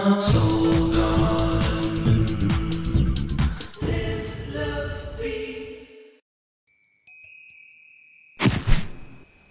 Soul Garden. Live, love, be.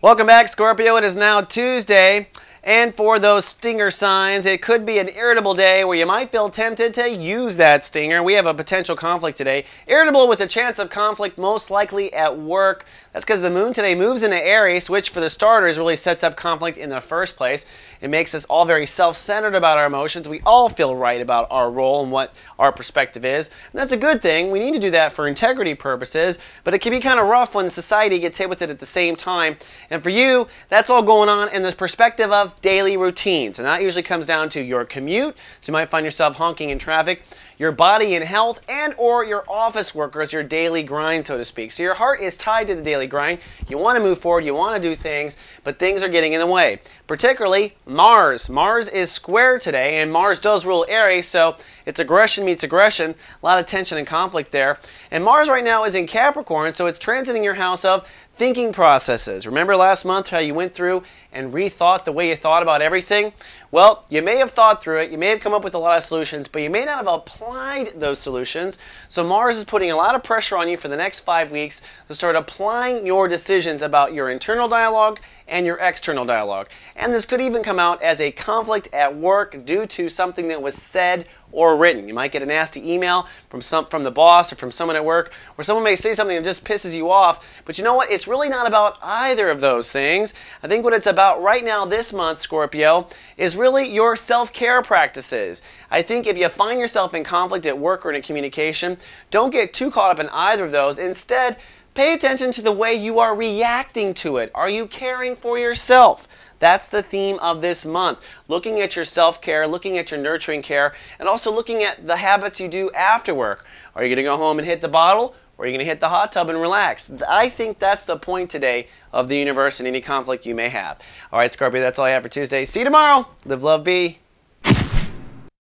Welcome back, Scorpio. It is now Tuesday. And for those stinger signs, it could be an irritable day where you might feel tempted to use that stinger. We have a potential conflict today. Irritable with a chance of conflict most likely at work. That's because the moon today moves into Aries, which for the starters really sets up conflict in the first place. It makes us all very self-centered about our emotions. We all feel right about our role and what our perspective is. And that's a good thing. We need to do that for integrity purposes, but it can be kind of rough when society gets hit with it at the same time. And for you, that's all going on in the perspective of daily routines, and that usually comes down to your commute, so you might find yourself honking in traffic, your body and health, and or your office workers, your daily grind, so to speak. So your heart is tied to the daily grind. You want to move forward, you want to do things, but things are getting in the way. Particularly Mars. Mars is square today, and Mars does rule Aries, so it's aggression meets aggression. A lot of tension and conflict there. And Mars right now is in Capricorn, so it's transiting your house of thinking processes. Remember last month how you went through and rethought the way you thought about everything? Well, you may have thought through it, you may have come up with a lot of solutions, but you may not have applied those solutions. So Mars is putting a lot of pressure on you for the next 5 weeks to start applying your decisions about your internal dialogue and your external dialogue. And this could even come out as a conflict at work due to something that was said or written. You might get a nasty email from the boss or from someone at work, or someone may say something that just pisses you off, but you know what? It's really not about either of those things. I think what it's about right now this month, Scorpio, is really your self-care practices. I think if you find yourself in conflict at work or in a communication, don't get too caught up in either of those. Instead, pay attention to the way you are reacting to it. Are you caring for yourself? That's the theme of this month. Looking at your self-care, looking at your nurturing care, and also looking at the habits you do after work. Are you going to go home and hit the bottle, or are you going to hit the hot tub and relax? I think that's the point today of the universe and any conflict you may have. All right, Scorpio, that's all I have for Tuesday. See you tomorrow. Live, love, be.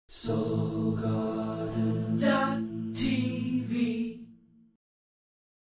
Soul Garden.